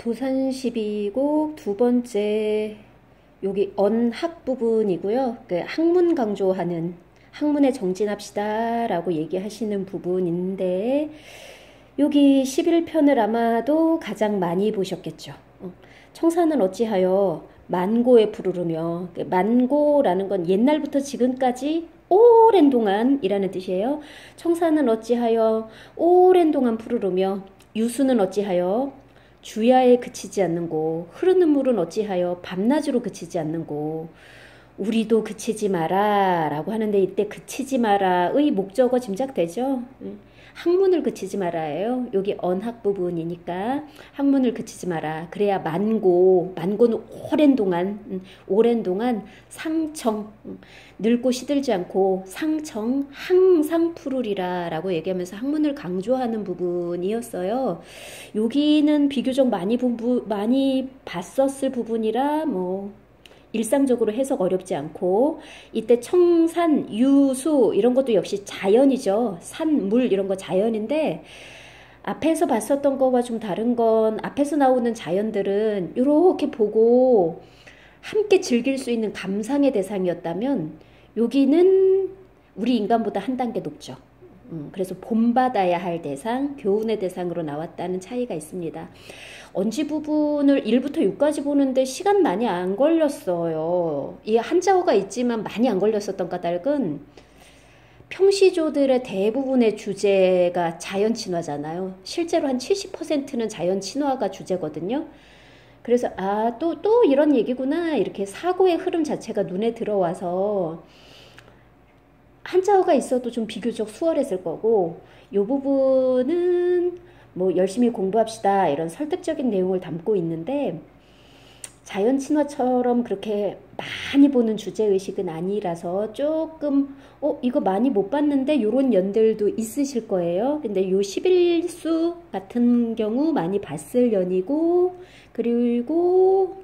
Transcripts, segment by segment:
도산 12곡 두 번째 여기 언학 부분이고요. 그 학문 강조하는 학문에 정진합시다 라고 얘기하시는 부분인데 여기 11편을 아마도 가장 많이 보셨겠죠. 청사는 어찌하여 만고에 푸르르며, 만고라는 건 옛날부터 지금까지 오랜 동안이라는 뜻이에요. 청사는 어찌하여 오랜 동안 푸르르며, 유수는 어찌하여 주야에 그치지 않는고, 흐르는 물은 어찌하여 밤낮으로 그치지 않는고, 우리도 그치지 마라 라고 하는데, 이때 그치지 마라의 목적어 짐작되죠? 학문을 그치지 말아요. 여기 언학 부분이니까 학문을 그치지 마라. 그래야 만고는 오랜 동안 상청, 늙고 시들지 않고 상청 항상 푸르리라 라고 얘기하면서 학문을 강조하는 부분이었어요. 여기는 비교적 많이 봤었을 부분이라 일상적으로 해석 어렵지 않고, 이때 청산, 유수 이런 것도 역시 자연이죠. 산, 물 이런 거 자연인데, 앞에서 봤었던 거와 좀 다른 건 앞에서 나오는 자연들은 이렇게 보고 함께 즐길 수 있는 감상의 대상이었다면 여기는 우리 인간보다 한 단계 높죠. 그래서 본받아야 할 대상, 교훈의 대상으로 나왔다는 차이가 있습니다. 언지 부분을 1부터 6까지 보는데 시간 많이 안 걸렸어요. 이 한자어가 있지만 많이 안 걸렸었던 까닭은 평시조들의 대부분의 주제가 자연 친화잖아요. 실제로 한 70%는 자연 친화가 주제거든요. 그래서 또 이런 얘기구나 이렇게 사고의 흐름 자체가 눈에 들어와서 한자어가 있어도 좀 비교적 수월했을 거고, 이 부분은 열심히 공부합시다 이런 설득적인 내용을 담고 있는데 자연 친화처럼 그렇게 많이 보는 주제의식은 아니라서 조금 이거 많이 못 봤는데 이런 연들도 있으실 거예요. 근데 요 11수 같은 경우 많이 봤을 연이고, 그리고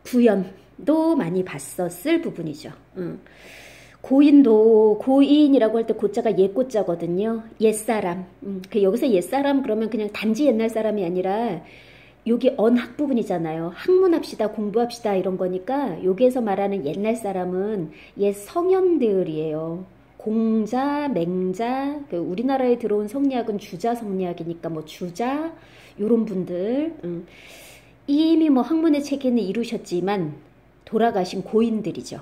구연도 많이 봤었을 부분이죠. 고인이라고 할 때 고자가 옛고자거든요. 옛사람. 여기서 옛사람 그러면 그냥 단지 옛날 사람이 아니라 여기 언학 부분이잖아요. 학문합시다, 공부합시다 이런 거니까 여기에서 말하는 옛날 사람은 옛 성현들이에요. 공자, 맹자, 우리나라에 들어온 성리학은 주자 성리학이니까 주자 요런 분들, 이미 학문의 체계는 이루셨지만 돌아가신 고인들이죠.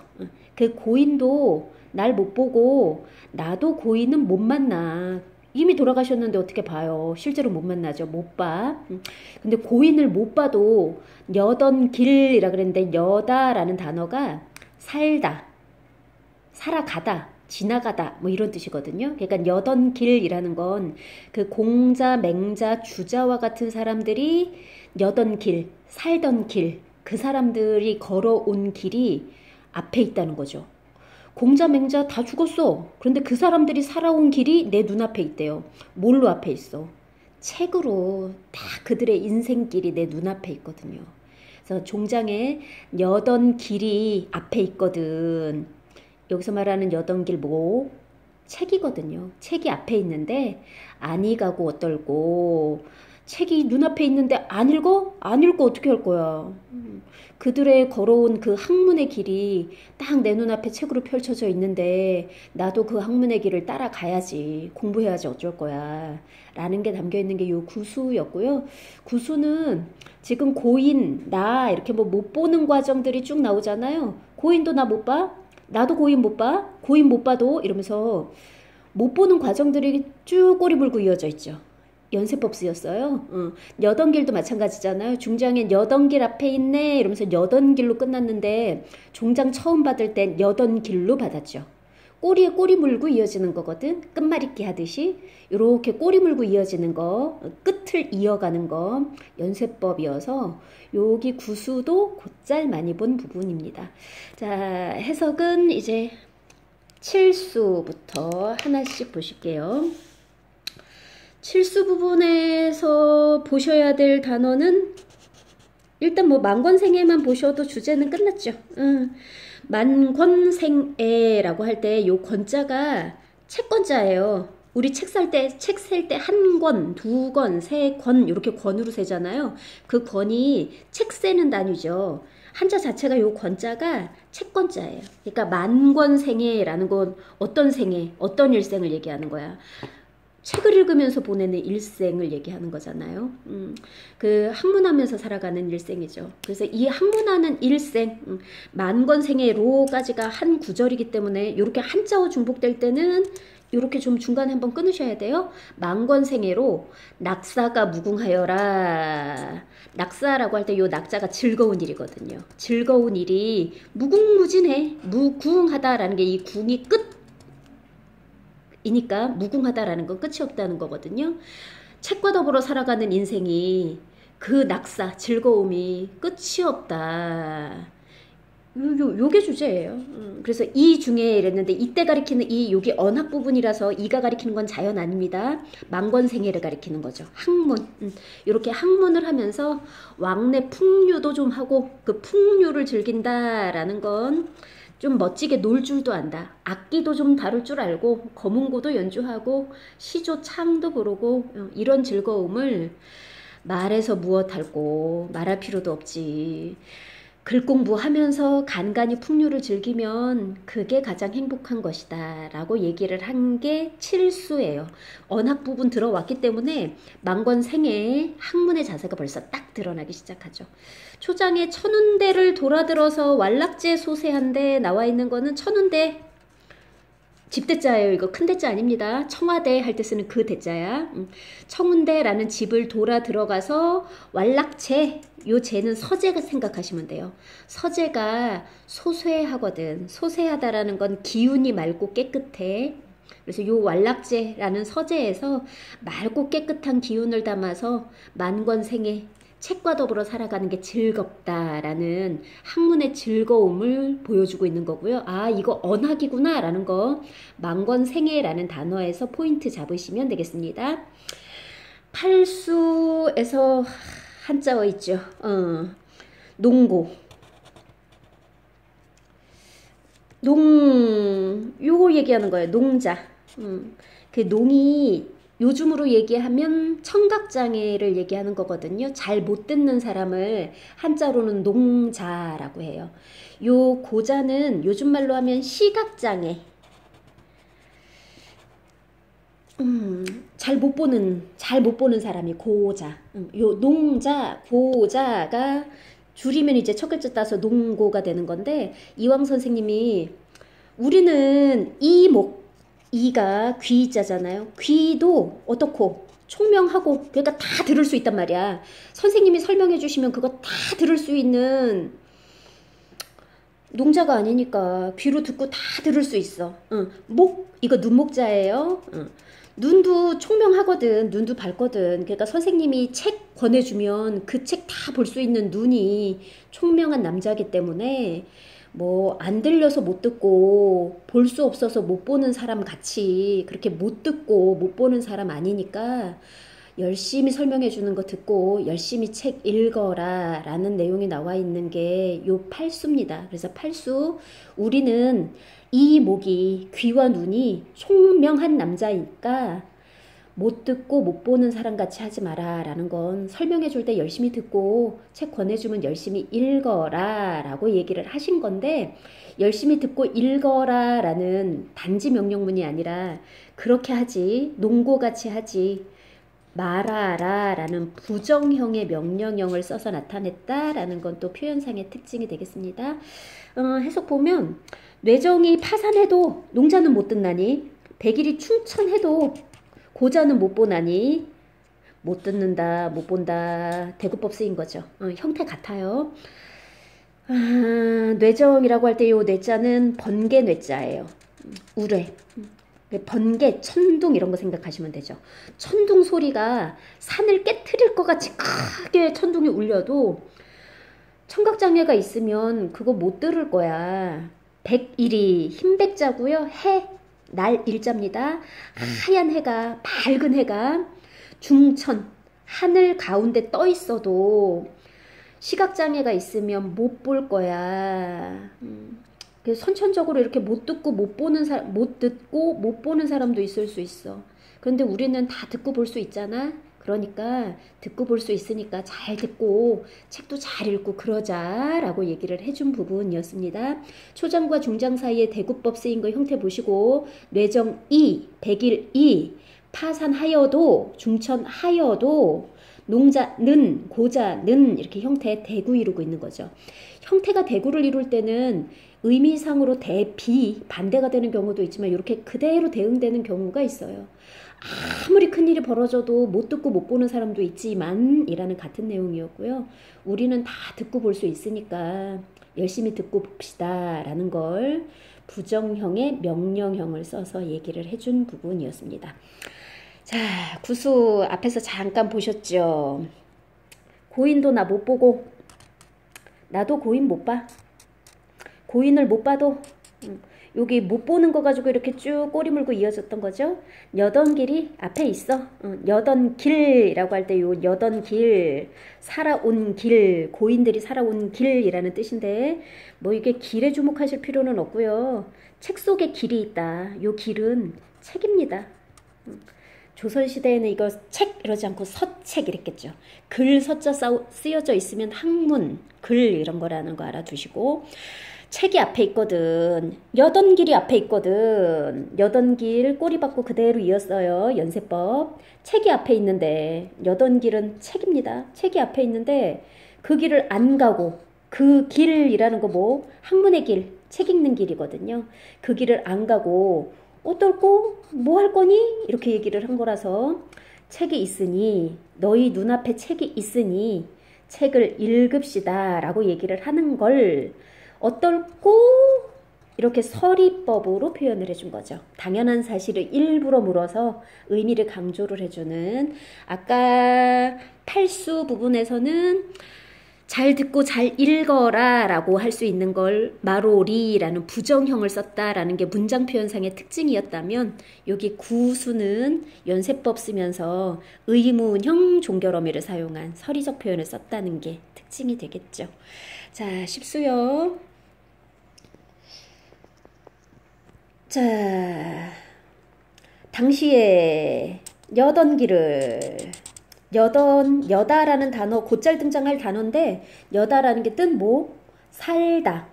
그 고인도 날 못 보고 나도 고인은 못 만나. 이미 돌아가셨는데 어떻게 봐요? 실제로 못 만나죠. 못 봐. 근데 고인을 못 봐도 여던길이라 그랬는데 여다라는 단어가 살다, 살아가다, 지나가다 이런 뜻이거든요. 그러니까 여던길이라는 건 그 공자, 맹자, 주자와 같은 사람들이 여던길, 살던 길, 그 사람들이 걸어온 길이 앞에 있다는 거죠. 공자, 맹자 다 죽었어. 그런데 그 사람들이 살아온 길이 내 눈앞에 있대요. 뭘로 앞에 있어? 책으로 다 그들의 인생길이 내 눈앞에 있거든요. 그래서 종장에 여던 길이 앞에 있거든. 여기서 말하는 여던 길 책이거든요. 책이 앞에 있는데 안이 가고 어떨고, 책이 눈앞에 있는데 안 읽어? 안 읽고 어떻게 할 거야? 그들의 걸어온 그 학문의 길이 딱 내 눈앞에 책으로 펼쳐져 있는데 나도 그 학문의 길을 따라가야지, 공부해야지 어쩔 거야 라는 게 담겨있는 게 요 구수였고요. 구수는 지금 고인, 나 이렇게 못 보는 과정들이 쭉 나오잖아요. 고인도 나 못 봐? 나도 고인 못 봐? 고인 못 봐도 이러면서 못 보는 과정들이 쭉 꼬리 물고 이어져 있죠. 연세법 쓰였어요. 여던길도 마찬가지잖아요. 중장엔 여던길 앞에 있네 이러면서 여던길로 끝났는데 종장 처음 받을 땐 여던길로 받았죠. 꼬리에 꼬리 물고 이어지는 거거든. 끝말잇기 하듯이 이렇게 꼬리 물고 이어지는 거, 끝을 이어가는 거 연세법이어서 여기 구수도 곧잘 많이 본 부분입니다. 자, 해석은 이제 7수부터 하나씩 보실게요. 7수 부분에서 보셔야 될 단어는 일단 만권생애만 보셔도 주제는 끝났죠. 만권생애라고 할 때 요 권자가 채권자예요. 우리 책 살 때, 책 셀 때 한 권, 두 권, 세 권, 이렇게 권으로 세잖아요. 그 권이 책 세는 단위죠. 한자 자체가 요 권자가 채권자예요. 그러니까 만권생애라는 건 어떤 생애, 어떤 일생을 얘기하는 거야. 책을 읽으면서 보내는 일생을 얘기하는 거잖아요. 그 학문하면서 살아가는 일생이죠. 그래서 이 학문하는 일생, 만권생애로까지가 한 구절이기 때문에 이렇게 한자어 중복될 때는 이렇게 좀 중간에 한번 끊으셔야 돼요. 만권생애로 낙사가 무궁하여라. 낙사라고 할 때 요 낙자가 즐거운 일이거든요. 즐거운 일이 무궁무진해. 무궁하다라는 게 이 궁이 끝이니까 무궁하다라는 건 끝이 없다는 거거든요. 책과 더불어 살아가는 인생이 그 낙사, 즐거움이 끝이 없다. 요게 주제예요. 그래서 이 중에 이랬는데 이때 가리키는 이 요게 언학 부분이라서 이가 가리키는 건 자연 아닙니다. 만권생애를 가리키는 거죠. 학문. 이렇게 학문을 하면서 왕래 풍류도 좀 하고 그 풍류를 즐긴다라는 건 좀 멋지게 놀 줄도 안다. 악기도 좀 다룰 줄 알고 거문고도 연주하고 시조 창도 부르고 이런 즐거움을 말해서 무엇할꼬 말할 필요도 없지. 글 공부하면서 간간히 풍류를 즐기면 그게 가장 행복한 것이다 라고 얘기를 한 게 칠수예요. 언학 부분 들어왔기 때문에 만권생애의 학문의 자세가 벌써 딱 드러나기 시작하죠. 초장에 천운대를 돌아들어서 완락제 소세한데 나와 있는 거는 천운대 집대자예요. 이거 큰 대자 아닙니다. 청와대 할 때 쓰는 그 대자야. 청운대라는 집을 돌아 들어가서 완락제, 요 제는 서재가 생각하시면 돼요. 서재가 소쇠하거든. 소쇠하다라는 건 기운이 맑고 깨끗해. 그래서 요 완락제라는 서재에서 맑고 깨끗한 기운을 담아서 만권생애 책과 더불어 살아가는 게 즐겁다라는 학문의 즐거움을 보여주고 있는 거고요. 아, 이거 언학이구나 라는 거 만권생애라는 단어에서 포인트 잡으시면 되겠습니다. 팔수에서 한자어 있죠. 농고. 요거 얘기하는 거예요. 농자. 그 농이 요즘으로 얘기하면 청각장애를 얘기하는 거거든요. 잘 못 듣는 사람을 한자로는 농자라고 해요. 요 고자는 요즘 말로 하면 시각장애. 잘 못 보는 사람이 고자. 요 농자, 고자가 줄이면 이제 첫 글자 따서 농고가 되는 건데, 이황 선생님이 우리는 이가 귀자잖아요. 귀도 어떻고 총명하고 그러니까 다 들을 수 있단 말이야. 선생님이 설명해 주시면 그거 다 들을 수 있는 농자가 아니니까 귀로 듣고 다 들을 수 있어. 이거 눈목자예요. 눈도 총명하거든. 눈도 밝거든. 그러니까 선생님이 책 권해주면 그 책 다 볼 수 있는 눈이 총명한 남자이기 때문에 뭐 안 들려서 못 듣고 볼 수 없어서 못 보는 사람 같이 그렇게 못 듣고 못 보는 사람 아니니까 열심히 설명해 주는 거 듣고 열심히 책 읽어라 라는 내용이 나와 있는 게 요 팔수입니다. 그래서 팔수, 우리는 이 목이 귀와 눈이 총명한 남자니까 못 듣고 못 보는 사람 같이 하지 마라 라는 건 설명해 줄 때 열심히 듣고 책 권해주면 열심히 읽어라 라고 얘기를 하신 건데, 열심히 듣고 읽어라 라는 단지 명령문이 아니라 그렇게 하지, 농고같이 하지 말아라 라는 부정형의 명령형을 써서 나타냈다 라는 건 또 표현상의 특징이 되겠습니다. 해석 보면 뇌정이 파산해도 농자는 못 듣나니, 백일이 충천해도 고자는 못 보나니, 못 듣는다, 못 본다, 대구법 쓰인 거죠. 형태 같아요. 뇌정이라고 할 때 요 뇌자는 번개 뇌자예요. 우뢰. 번개, 천둥 이런 거 생각하시면 되죠. 천둥 소리가 산을 깨트릴 것 같이 크게 천둥이 울려도 청각장애가 있으면 그거 못 들을 거야. 백일이 흰백자고요. 날 일자입니다. 하얀 해가, 밝은 해가 중천, 하늘 가운데 떠 있어도 시각장애가 있으면 못 볼 거야. 그래서 선천적으로 이렇게 못 듣고 못 보는 사람도 있을 수 있어. 그런데 우리는 다 듣고 볼 수 있잖아. 그러니까 듣고 볼 수 있으니까 잘 듣고 책도 잘 읽고 그러자라고 얘기를 해준 부분이었습니다. 초장과 중장 사이에 대구법 쓰인 거 형태 보시고 뇌정 이, 백일 이, 파산하여도, 중천하여도, 농자는, 고자는 이렇게 형태의 대구 이루고 있는 거죠. 형태가 대구를 이룰 때는 의미상으로 대비, 반대가 되는 경우도 있지만 이렇게 그대로 대응되는 경우가 있어요. 아무리 큰일이 벌어져도 못 듣고 못 보는 사람도 있지만 이라는 같은 내용이었고요. 우리는 다 듣고 볼 수 있으니까 열심히 듣고 봅시다 라는 걸 부정형의 명령형을 써서 얘기를 해준 부분이었습니다. 자, 구수 앞에서 잠깐 보셨죠? 고인도 나 못 보고 나도 고인 못 봐. 고인을 못 봐도 여기 못 보는 거 가지고 이렇게 쭉 꼬리 물고 이어졌던 거죠. 여던길이 앞에 있어. 여던길이라고 할 때 요 여던길, 살아온 길, 고인들이 살아온 길이라는 뜻인데 뭐 이게 길에 주목하실 필요는 없고요. 책 속에 길이 있다. 요 길은 책입니다. 조선시대에는 이거 책 이러지 않고 서책 이랬겠죠. 글 서자 쓰여져 있으면 학문, 글 이런 거라는 거 알아두시고 책이 앞에 있거든. 여던길이 앞에 있거든. 여던길 꼬리 받고 그대로 이었어요. 연세법. 책이 앞에 있는데 여던길은 책입니다. 책이 앞에 있는데 그 길을 안 가고 그 길이라는 거 뭐 학문의 길, 책 읽는 길이거든요. 그 길을 안 가고 어떨고 뭐 할 거니? 이렇게 얘기를 한 거라서 책이 있으니 너희 눈앞에 책이 있으니 책을 읽읍시다 라고 얘기를 하는 걸 어떨고 이렇게 서리법으로 표현을 해준 거죠. 당연한 사실을 일부러 물어서 의미를 강조를 해주는 아까 팔수 부분에서는 잘 듣고 잘 읽어라 라고 할 수 있는 걸 마로리라는 부정형을 썼다라는 게 문장 표현상의 특징이었다면 여기 구수는 연세법 쓰면서 의문형 종결어미를 사용한 서리적 표현을 썼다는 게 특징이 되겠죠. 자, 십수요. 자, 당시에 여던기를 여다라는 단어 곧잘 등장할 단어인데 여다라는 게 뜻 뭐? 살다,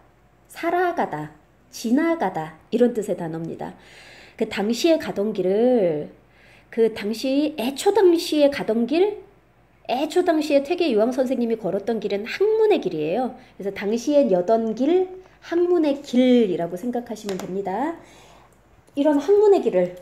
살아가다, 지나가다 이런 뜻의 단어입니다. 그 당시에 가던 길을 그 당시 애초 당시에 가던 길 애초 당시에 퇴계 유황 선생님이 걸었던 길은 학문의 길이에요. 그래서 당시엔 여던길, 학문의 길이라고 생각하시면 됩니다. 이런 학문의 길을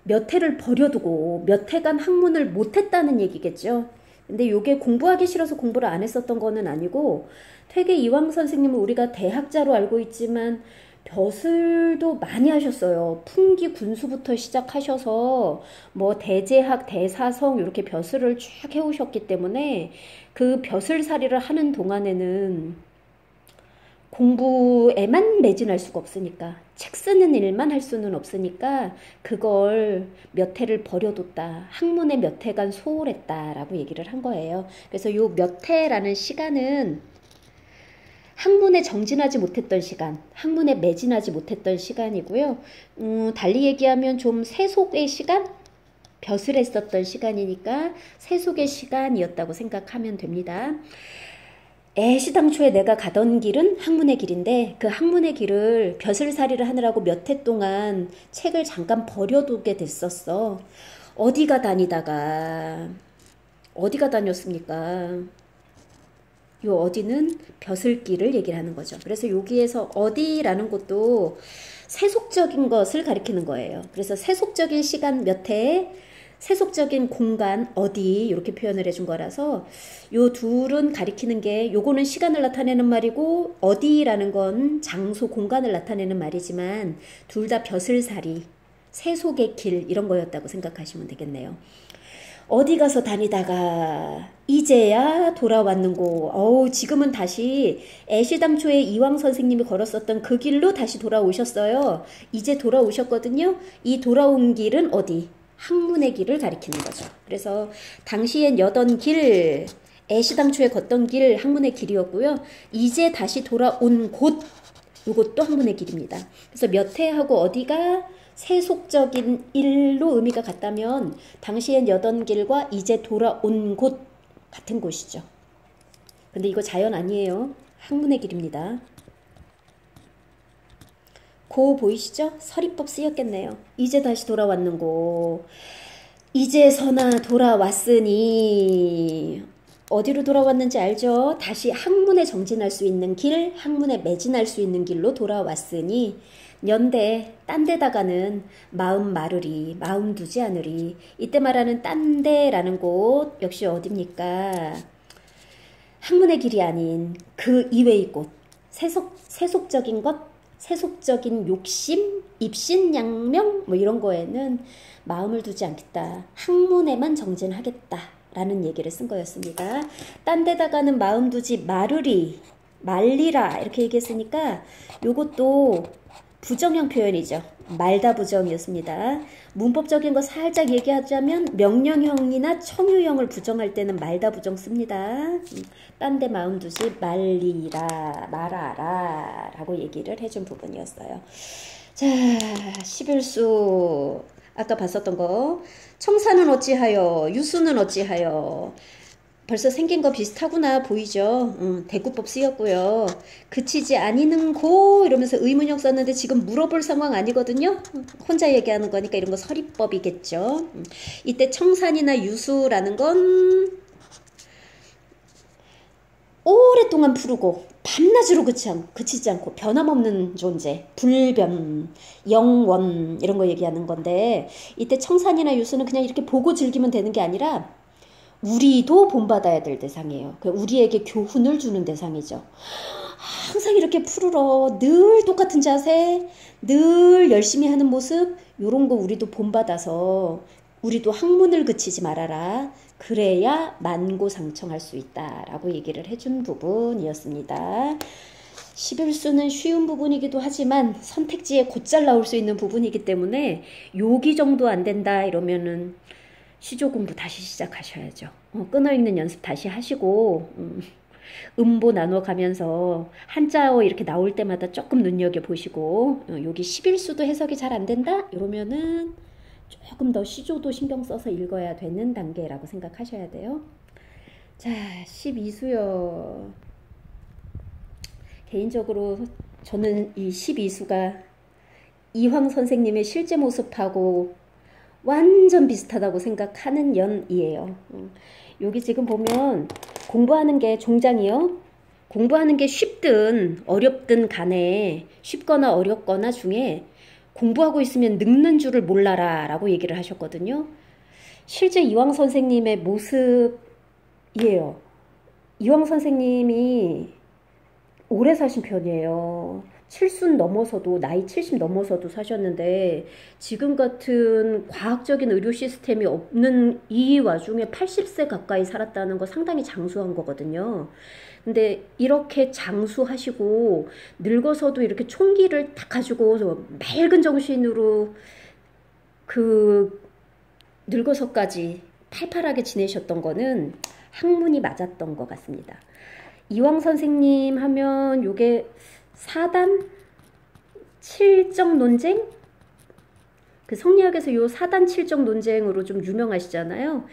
몇 해를 버려두고 몇 해간 학문을 못했다는 얘기겠죠. 근데 요게 공부하기 싫어서 공부를 안 했었던 거는 아니고 퇴계 이황 선생님은 우리가 대학자로 알고 있지만 벼슬도 많이 하셨어요. 풍기 군수부터 시작하셔서 뭐 대제학, 대사성 이렇게 벼슬을 쭉 해오셨기 때문에 그 벼슬살이를 하는 동안에는 공부에만 매진할 수가 없으니까 책 쓰는 일만 할 수는 없으니까 그걸 몇 해를 버려뒀다. 학문에 몇 해간 소홀했다라고 얘기를 한 거예요. 그래서 요 몇 해라는 시간은 학문에 정진하지 못했던 시간, 학문에 매진하지 못했던 시간이고요. 달리 얘기하면 좀 세속의 시간? 벼슬했었던 시간이니까 세속의 시간이었다고 생각하면 됩니다. 애시당초에 내가 가던 길은 학문의 길인데 그 학문의 길을 벼슬살이를 하느라고 몇 해 동안 책을 잠깐 버려두게 됐었어. 어디가 다녔습니까? 요 어디는 벼슬길을 얘기를 하는 거죠. 그래서 여기에서 어디라는 것도 세속적인 것을 가리키는 거예요. 그래서 세속적인 시간 몇 해, 세속적인 공간 어디 이렇게 표현을 해준 거라서 요 둘은 가리키는 게 요거는 시간을 나타내는 말이고 어디라는 건 장소 공간을 나타내는 말이지만 둘 다 벼슬살이 세속의 길 이런 거였다고 생각하시면 되겠네요. 어디 가서 다니다가 이제야 돌아왔는고 지금은 다시 애시당초에 이황 선생님이 걸었었던 그 길로 다시 돌아오셨어요. 이제 돌아오셨거든요. 이 돌아온 길은 어디? 학문의 길을 가리키는 거죠. 그래서 당시엔 여던 길, 애시당초에 걷던 길 학문의 길이었고요. 이제 다시 돌아온 곳, 이것도 학문의 길입니다. 그래서 몇 해 하고 어디가 세속적인 일로 의미가 같다면 당시엔 여던 길과 이제 돌아온 곳 같은 곳이죠. 근데 이거 자연 아니에요. 학문의 길입니다. 고 보이시죠? 서리법 쓰였겠네요. 이제 다시 돌아왔는고. 이제서나 돌아왔으니 어디로 돌아왔는지 알죠? 다시 학문에 정진할 수 있는 길, 학문에 매진할 수 있는 길로 돌아왔으니 연대 딴 데다가는 마음 마르리, 마음 두지 않으리. 이때 말하는 딴 데라는 곳 역시 어딥니까? 학문의 길이 아닌 그 이외의 곳, 세속적인 것, 세속적인 욕심, 입신양명 뭐 이런 거에는 마음을 두지 않겠다. 학문에만 정진하겠다 라는 얘기를 쓴 거였습니다. 딴 데다가는 마음 두지 마르리, 말리라 이렇게 얘기했으니까 요것도 부정형 표현이죠. 말다 부정이었습니다. 문법적인 거 살짝 얘기하자면 명령형이나 청유형을 부정할 때는 말다 부정 씁니다. 딴 데 마음 두지 말리라, 말아라 라고 얘기를 해준 부분이었어요. 자, 11수 아까 봤었던 거. 청사는 어찌하여, 유수는 어찌하여. 벌써 생긴 거 비슷하구나 보이죠? 대구법 쓰였고요. 그치지 아니는 고 이러면서 의문형 썼는데 지금 물어볼 상황 아니거든요. 혼자 얘기하는 거니까 이런 거 서리법이겠죠. 이때 청산이나 유수라는 건 오랫동안 푸르고 밤낮으로 그치지 않고 변함없는 존재, 불변, 영원 이런 거 얘기하는 건데 이때 청산이나 유수는 그냥 이렇게 보고 즐기면 되는 게 아니라 우리도 본받아야 될 대상이에요. 우리에게 교훈을 주는 대상이죠. 항상 이렇게 푸르러 늘 똑같은 자세, 늘 열심히 하는 모습 이런 거 우리도 본받아서 우리도 학문을 그치지 말아라. 그래야 만고상청할 수 있다라고 얘기를 해준 부분이었습니다. 11수는 쉬운 부분이기도 하지만 선택지에 곧잘 나올 수 있는 부분이기 때문에 여기 정도 안 된다 이러면은 시조 공부 다시 시작하셔야죠. 끊어읽는 연습 다시 하시고 음보 나눠 가면서 한자어 이렇게 나올 때마다 조금 눈여겨보시고 여기 11수도 해석이 잘 안 된다? 이러면은 조금 더 시조도 신경 써서 읽어야 되는 단계라고 생각하셔야 돼요. 자, 12수요. 개인적으로 저는 이 12수가 이황 선생님의 실제 모습하고 완전 비슷하다고 생각하는 연이에요. 여기 지금 보면 공부하는 게 종장이요. 공부하는 게 쉽든 어렵든 간에 쉽거나 어렵거나 중에 공부하고 있으면 늙는 줄을 몰라라 라고 얘기를 하셨거든요. 실제 이황 선생님의 모습이에요. 이황 선생님이 오래 사신 편이에요. 70 넘어서도 나이 70 넘어서도 사셨는데 지금 같은 과학적인 의료 시스템이 없는 이 와중에 80세 가까이 살았다는 거 상당히 장수한 거거든요. 근데 이렇게 장수하시고 늙어서도 이렇게 총기를 딱 가지고 맑은 정신으로 그 늙어서까지 팔팔하게 지내셨던 거는 학문이 맞았던 것 같습니다. 이황 선생님 하면 요게 사단 칠정 논쟁? 그 성리학에서 요 사단 칠정 논쟁으로 좀 유명하시잖아요.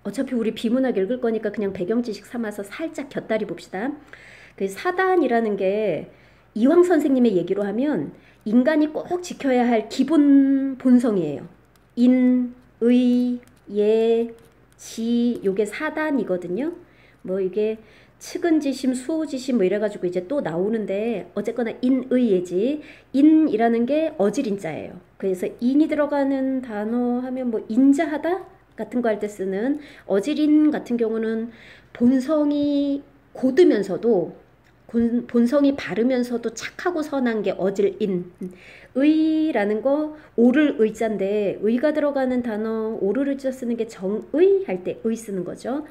어차피 우리 비문학 읽을 거니까 그냥 배경 지식 삼아서 살짝 곁다리 봅시다. 그 사단이라는 게 이황 선생님의 얘기로 하면 인간이 꼭 지켜야 할 기본 본성이에요. 인, 의, 예, 지 요게 사단이거든요. 뭐 이게 측은지심, 수호지심 뭐 이래가지고 이제 또 나오는데 어쨌거나 인의예지. 인이라는 게 어질인자예요. 그래서 인이 들어가는 단어 하면 뭐 인자하다 같은 거 할 때 쓰는 어질인 같은 경우는 본성이 고드면서도 본성이 바르면서도 착하고 선한 게 어질인. 의라는 거 오를 의자인데 의가 들어가는 단어 오를 의자 쓰는 게 정의 할 때 의 쓰는 거죠.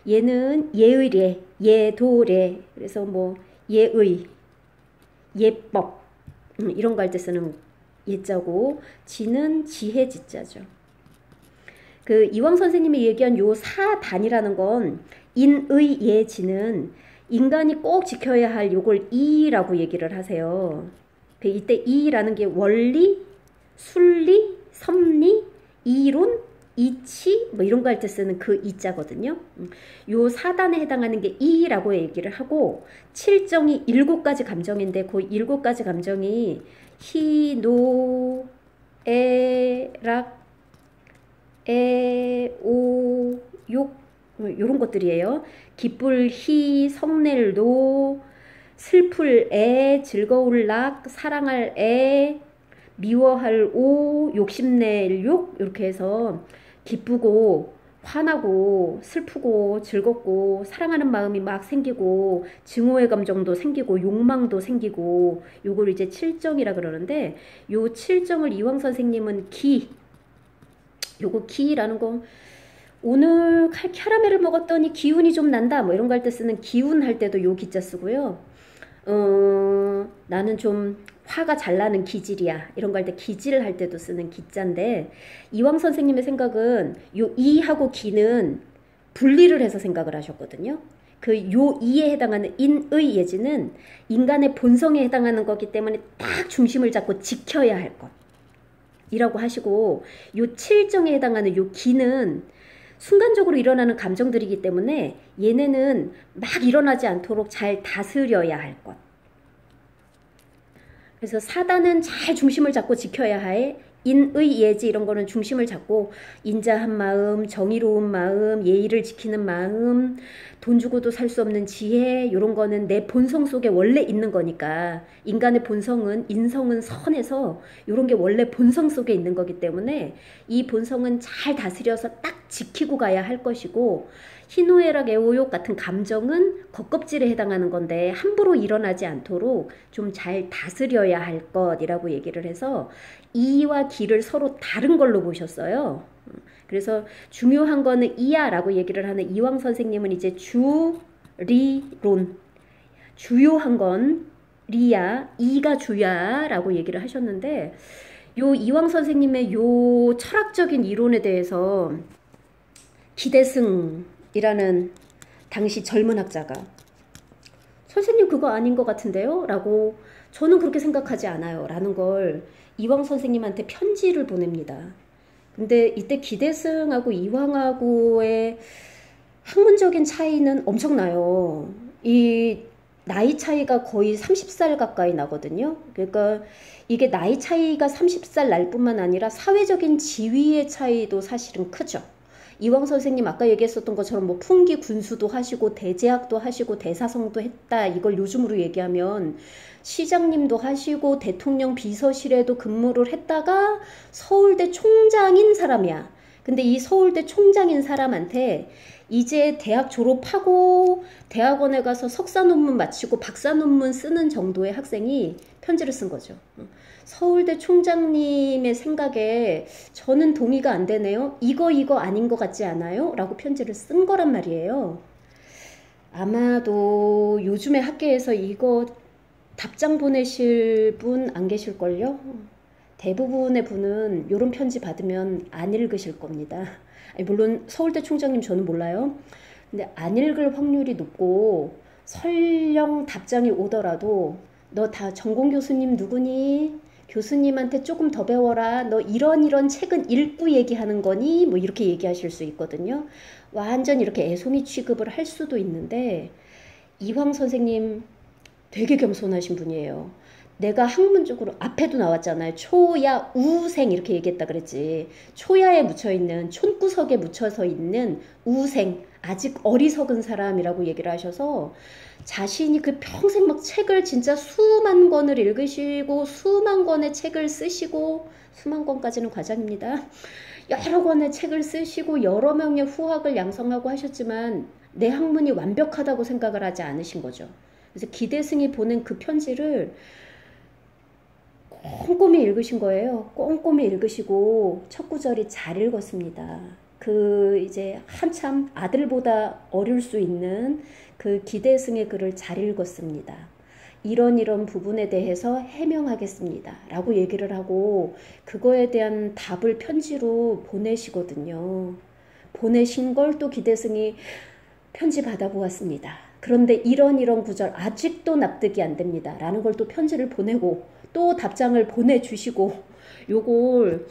얘는 예의래, 예도래. 그래서 뭐 예의, 예법 이런 거 할 때 쓰는 예자고 지는 지혜 지자죠. 그 이황 선생님이 얘기한 요 사단이라는 건 인의 예지는 인간이 꼭 지켜야 할 요걸 이라고 얘기를 하세요. 이때 이라는 게 원리, 순리, 섭리, 이론, 이치 뭐 이런 거 할 때 쓰는 그 이자거든요. 요 4단에 해당하는 게 이라고 얘기를 하고 7정이 7가지 감정인데 그 7가지 감정이 희, 노, 에, 락, 에, 오, 욕 요런 것들이에요. 기쁠 희, 성낼 노, 슬플 애, 즐거울 락, 사랑할 애, 미워할 오, 욕심낼 욕 이렇게 해서 기쁘고 화나고 슬프고 즐겁고 사랑하는 마음이 막 생기고 증오의 감정도 생기고 욕망도 생기고 요걸 이제 7정이라 그러는데 요 7정을 이황 선생님은 요거 기라는 거 오늘 캐러멜을 먹었더니 기운이 좀 난다 뭐 이런 거 할 때 쓰는 기운 할 때도 요 기자 쓰고요. 나는 좀 화가 잘 나는 기질이야 이런 거 할 때 기질 할 때도 쓰는 기자인데 이황 선생님의 생각은 요 이하고 기는 분리를 해서 생각을 하셨거든요. 그 요 이에 해당하는 인의 예지는 인간의 본성에 해당하는 거기 때문에 딱 중심을 잡고 지켜야 할 것이라고 하시고 요 7정에 해당하는 요 기는 순간적으로 일어나는 감정들이기 때문에 얘네는 막 일어나지 않도록 잘 다스려야 할 것. 그래서 4단은 잘 중심을 잡고 지켜야 할 인의 예지 이런 거는 중심을 잡고 인자한 마음, 정의로운 마음, 예의를 지키는 마음, 돈 주고도 살 수 없는 지혜 이런 거는 내 본성 속에 원래 있는 거니까 인간의 본성은 인성은 선해서 이런 게 원래 본성 속에 있는 거기 때문에 이 본성은 잘 다스려서 딱 지키고 가야 할 것이고 희노애락 애오욕 같은 감정은 겉껍질에 해당하는 건데 함부로 일어나지 않도록 좀 잘 다스려야 할 것이라고 얘기를 해서 이와 기를 서로 다른 걸로 보셨어요. 그래서 중요한 거는 이야라고 얘기를 하는 이황 선생님은 이제 주리론 주요한 건 리야 이가 주야라고 얘기를 하셨는데 요 이황 선생님의 요 철학적인 이론에 대해서 기대승이라는 당시 젊은 학자가 선생님 그거 아닌 것 같은데요? 라고 저는 그렇게 생각하지 않아요. 라는 걸 이황 선생님한테 편지를 보냅니다. 근데 이때 기대승하고 이황하고의 학문적인 차이는 엄청나요. 이 나이 차이가 거의 30살 가까이 나거든요. 그러니까 이게 나이 차이가 30살 날 뿐만 아니라 사회적인 지위의 차이도 사실은 크죠. 이황 선생님 아까 얘기했었던 것처럼 뭐 풍기 군수도 하시고 대제학도 하시고 대사성도 했다. 이걸 요즘으로 얘기하면 시장님도 하시고 대통령 비서실에도 근무를 했다가 서울대 총장인 사람이야. 근데 이 서울대 총장인 사람한테 이제 대학 졸업하고 대학원에 가서 석사 논문 마치고 박사 논문 쓰는 정도의 학생이 편지를 쓴 거죠. 서울대 총장님의 생각에 저는 동의가 안 되네요. 이거 아닌 것 같지 않아요? 라고 편지를 쓴 거란 말이에요. 아마도 요즘에 학계에서 이거 답장 보내실 분 안 계실걸요? 대부분의 분은 이런 편지 받으면 안 읽으실 겁니다. 아니, 물론 서울대 총장님 저는 몰라요. 근데 안 읽을 확률이 높고 설령 답장이 오더라도 너 다 전공 교수님 누구니? 교수님한테 조금 더 배워라. 너 이런 책은 읽고 얘기하는 거니? 뭐 이렇게 얘기하실 수 있거든요. 완전 이렇게 애송이 취급을 할 수도 있는데 이황 선생님 되게 겸손하신 분이에요. 내가 학문적으로 앞에도 나왔잖아요. 초야 우생 이렇게 얘기했다 그랬지. 초야에 묻혀있는 촌구석에 묻혀서 있는 우생 아직 어리석은 사람이라고 얘기를 하셔서 자신이 그 평생 막 책을 진짜 수만 권을 읽으시고 수만 권의 책을 쓰시고 수만 권까지는 과장입니다. 여러 권의 책을 쓰시고 여러 명의 후학을 양성하고 하셨지만 내 학문이 완벽하다고 생각을 하지 않으신 거죠. 그래서 기대승이 보낸 그 편지를 꼼꼼히 읽으신 거예요. 꼼꼼히 읽으시고 첫 구절이 잘 읽었습니다. 그 이제 한참 아들보다 어릴 수 있는 그 기대승의 글을 잘 읽었습니다. 이런 부분에 대해서 해명하겠습니다. 라고 얘기를 하고 그거에 대한 답을 편지로 보내시거든요. 보내신 걸 또 기대승이 편지 받아보았습니다. 그런데 이런 구절 아직도 납득이 안 됩니다. 라는 걸 또 편지를 보내고 또 답장을 보내주시고 요걸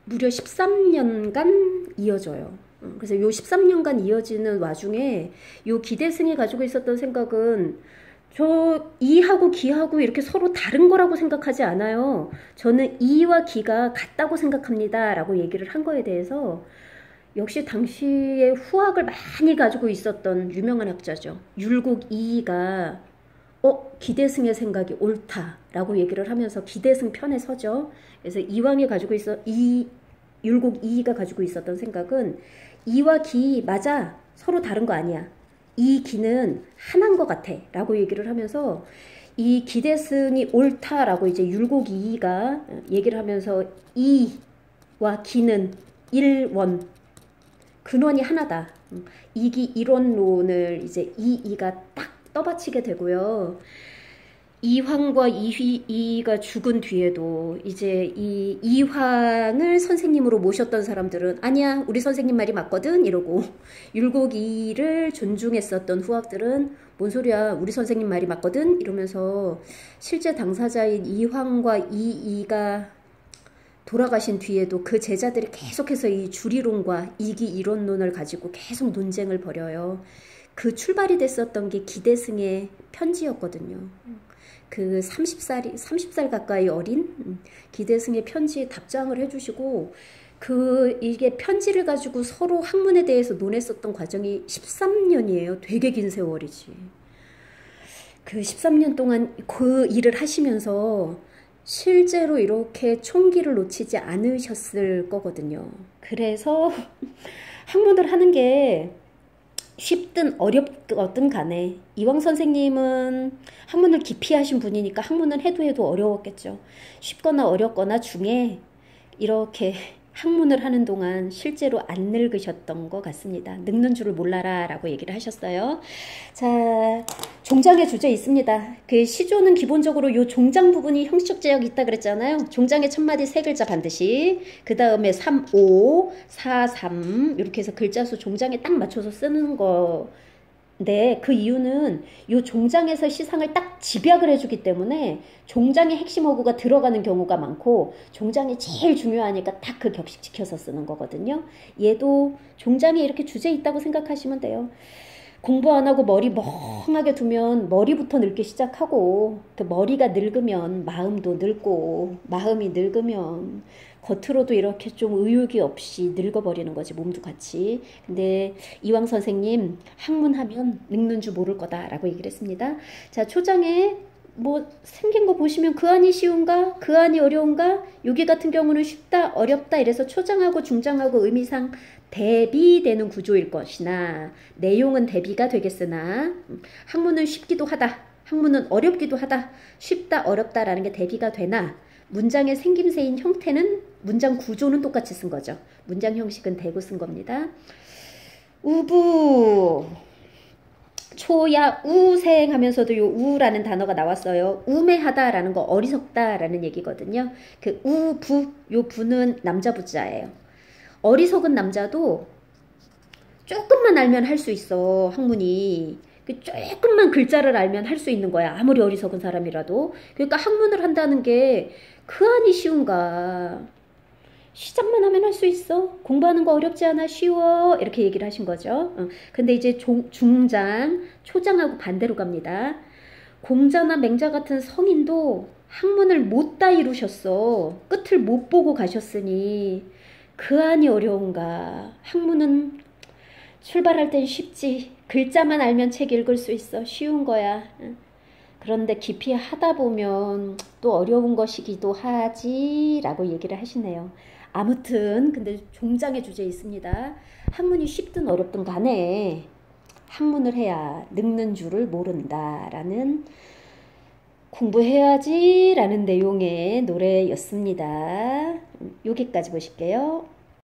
무려 13년간 이어져요. 그래서 요 13년간 이어지는 와중에 요 기대승이 가지고 있었던 생각은 저 이하고 기하고 이렇게 서로 다른 거라고 생각하지 않아요. 저는 이와 기가 같다고 생각합니다. 라고 얘기를 한 거에 대해서 역시 당시에 후학을 많이 가지고 있었던 유명한 학자죠. 율곡 이이가 기대승의 생각이 옳다라고 얘기를 하면서 기대승 편에 서죠. 그래서 이왕이 가지고 율곡 이이가 가지고 있었던 생각은 이와 기 맞아, 서로 다른 거 아니야. 이 기는 하나인 것 같아 라고 얘기를 하면서 이 기대승이 옳다라고 이제 율곡 이이가 얘기를 하면서 이와 기는 일원, 근원이 하나다. 이기 이론론을 이제 이이가 딱 떠받치게 되고요. 이황과 이희가 죽은 뒤에도 이제 이 이황을 선생님으로 모셨던 사람들은 아니야, 우리 선생님 말이 맞거든 이러고, 율곡이를 존중했었던 후학들은 뭔 소리야, 우리 선생님 말이 맞거든 이러면서 실제 당사자인 이황과 이이가 돌아가신 뒤에도 그 제자들이 계속해서 이 주리론과 이기 이론론을 가지고 계속 논쟁을 벌여요. 그 출발이 됐었던 게 기대승의 편지였거든요. 그 30살 가까이 어린 기대승의 편지에 답장을 해주시고, 이게 편지를 가지고 서로 학문에 대해서 논했었던 과정이 13년이에요. 되게 긴 세월이지. 그 13년 동안 그 일을 하시면서 실제로 이렇게 총기를 놓치지 않으셨을 거거든요. 그래서 학문을 하는 게 쉽든 어렵든 간에 이황 선생님은 학문을 깊이 하신 분이니까 학문은 해도 어려웠겠죠. 쉽거나 어렵거나 중에 이렇게 학문을 하는 동안 실제로 안 늙으셨던 것 같습니다. 늙는 줄을 몰라라 라고 얘기를 하셨어요. 자, 종장의 주제 있습니다. 그 시조는 기본적으로 요 종장 부분이 형식적 제약이 있다 그랬잖아요. 종장의 첫 마디 세 글자 반드시, 그 다음에 3, 5, 4, 3 이렇게 해서 글자 수 종장에 딱 맞춰서 쓰는 건데, 그 이유는 요 종장에서 시상을 딱 집약을 해주기 때문에 종장의 핵심 어구가 들어가는 경우가 많고 종장이 제일 중요하니까 딱 그 격식 지켜서 쓰는 거거든요. 얘도 종장에 이렇게 주제 있다고 생각하시면 돼요. 공부 안 하고 머리 멍하게 두면 머리부터 늙기 시작하고, 그 머리가 늙으면 마음도 늙고, 마음이 늙으면 겉으로도 이렇게 좀 의욕이 없이 늙어버리는 거지, 몸도 같이. 근데 이황 선생님 학문하면 늙는 줄 모를 거다라고 얘기를 했습니다. 자, 초장에 뭐 생긴 거 보시면 그 안이 쉬운가? 그 안이 어려운가? 여기 같은 경우는 쉽다, 어렵다 이래서 초장하고 중장하고 의미상 대비되는 구조일 것이나 내용은 대비가 되겠으나 학문은 쉽기도 하다, 학문은 어렵기도 하다, 쉽다, 어렵다라는 게 대비가 되나 문장의 생김새인 형태는, 문장 구조는 똑같이 쓴 거죠. 문장 형식은 대고 쓴 겁니다. 우부, 초야 우생 하면서도 요 우라는 단어가 나왔어요. 우매하다라는 거 어리석다라는 얘기거든요. 그 우부, 요 부는 남자 부자예요. 어리석은 남자도 조금만 알면 할 수 있어, 학문이. 조금만 글자를 알면 할 수 있는 거야, 아무리 어리석은 사람이라도. 그러니까 학문을 한다는 게 그 안이 쉬운가? 시작만 하면 할 수 있어. 공부하는 거 어렵지 않아, 쉬워. 이렇게 얘기를 하신 거죠. 근데 이제 중장, 초장하고 반대로 갑니다. 공자나 맹자 같은 성인도 학문을 못 다 이루셨어. 끝을 못 보고 가셨으니 그 안이 어려운가? 학문은 출발할 땐 쉽지. 글자만 알면 책 읽을 수 있어. 쉬운 거야. 그런데 깊이 하다 보면 또 어려운 것이기도 하지 라고 얘기를 하시네요. 아무튼 근데 종장의 주제에 있습니다. 학문이 쉽든 어렵든 간에 학문을 해야 늙는 줄을 모른다라는, 공부해야지 라는 내용의 노래였습니다. 여기까지 보실게요.